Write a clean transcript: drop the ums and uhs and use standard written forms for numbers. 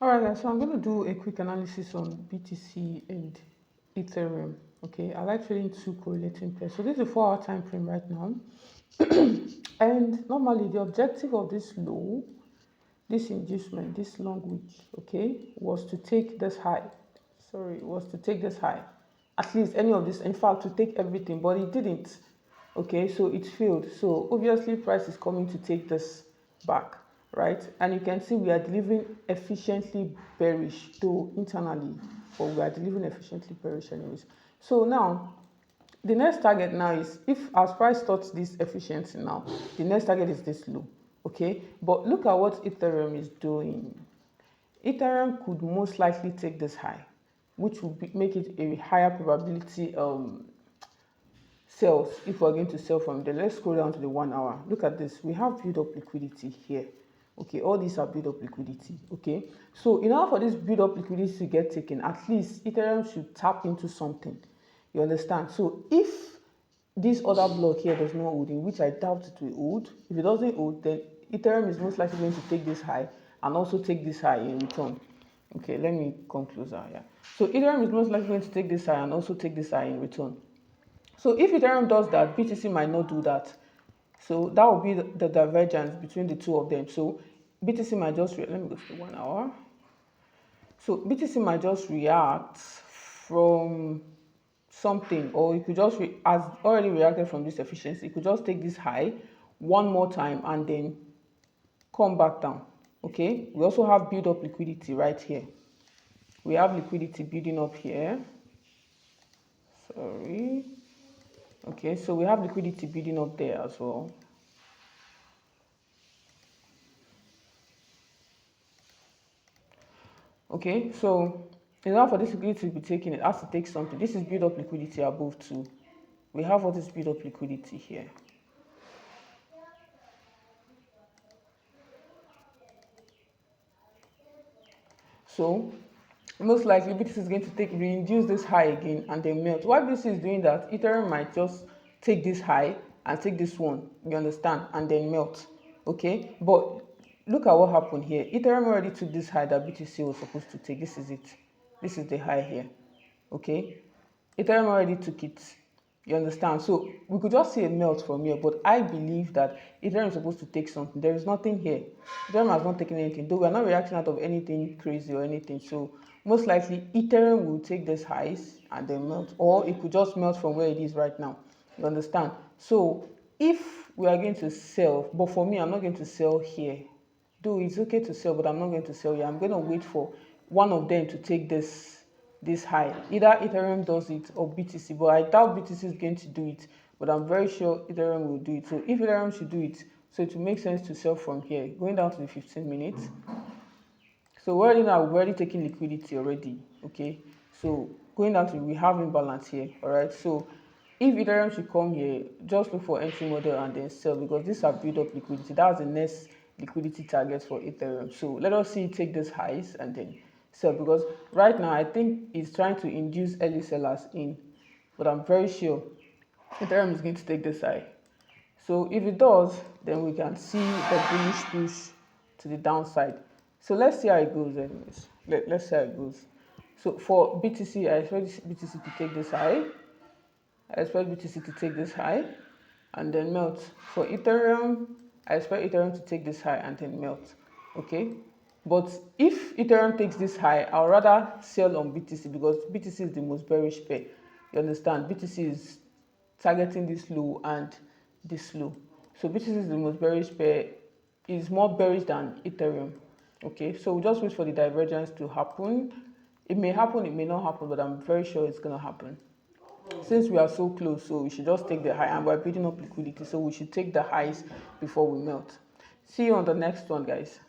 Alright guys, so I'm going to do a quick analysis on BTC and Ethereum. Okay, I like trading two correlating pairs. So this is a 4-hour time frame right now. And normally the objective of this low, this inducement, this long wick, okay, was to take this high. Was to take this high. At least any of this, in fact, to take everything, but it didn't. Okay, so it failed. So obviously price is coming to take this back, right? And you can see we are delivering efficiently bearish, though internally, but we are delivering efficiently bearish anyways. So now the next target now is, if as price starts this efficiency now, the next target is this low. Okay, but look at what Ethereum is doing. Ethereum could most likely take this high, which would make it a higher probability sells if we're going to sell from there. Let's scroll down to the 1 hour. Look at this. We have build up liquidity here. Okay, all these are build up liquidity. Okay, so in order for this build up liquidity to get taken, at least Ethereum should tap into something. You understand? So if this other block here does not hold, in which I doubt it will hold, if it doesn't hold, then Ethereum is most likely going to take this high and also take this high in return. Okay, let me come closer. Yeah, so Ethereum is most likely going to take this high and also take this high in return. So if Ethereum does that, BTC might not do that. So that will be the divergence between the two of them. So BTC might just, let me go to the 1 hour. So BTC might just react from something, or it could just, has already reacted from this efficiency. It could just take this high one more time and then come back down. Okay, we also have build up liquidity right here. We have liquidity building up here. Sorry. Okay, so we have liquidity building up there as well. Okay, so in order for this liquidity to be taken, it has to take something. This is build up liquidity above 2. We have what is build up liquidity here. So most likely BTC is going to reinduce this high again and then melt. While BTC is doing that, Ethereum might just take this high and take this one, you understand, and then melt. Okay, but look at what happened here. Ethereum already took this high that BTC was supposed to take. This is it. This is the high here. Okay, Ethereum already took it. You understand? So we could just see a melt from here, but I believe that Ethereum is supposed to take something. There is nothing here. Ethereum has not taken anything, though we are not reacting out of anything crazy or anything. So most likely Ethereum will take this highs and then melt, or it could just melt from where it is right now. You understand? So if we are going to sell, but for me, I'm not going to sell here. Though it's okay to sell, but I'm not going to sell here. I'm going to wait for one of them to take this high. Either Ethereum does it or BTC, but I doubt BTC is going to do it, but I'm very sure Ethereum will do it. So if Ethereum should do it, so it will make sense to sell from here, going down to the 15 minutes. So we're already taking liquidity already. Okay, so going down to, we have imbalance here. All right, so if Ethereum should come here, just look for entry model and then sell, because these are build up liquidity. That's the next liquidity target for Ethereum. So let us see it take these highs and then sell, because right now I think it's trying to induce early sellers in, but I'm very sure Ethereum is going to take this high. So if it does, then we can see the bullish push to the downside. So let's see how it goes anyways. Let's see how it goes. So for BTC, I expect BTC to take this high. I expect BTC to take this high and then melt. For Ethereum, I expect Ethereum to take this high and then melt. Okay, but if Ethereum takes this high, I'll rather sell on BTC, because BTC is the most bearish pair. You understand? BTC is targeting this low and this low. So BTC is the most bearish pair. It's more bearish than Ethereum. Okay, so we just wait for the divergence to happen. It may happen, it may not happen, but I'm very sure it's going to happen. Since we are so close, so we should just take the high, and we're building up liquidity, so we should take the highs before we melt. See you on the next one, guys.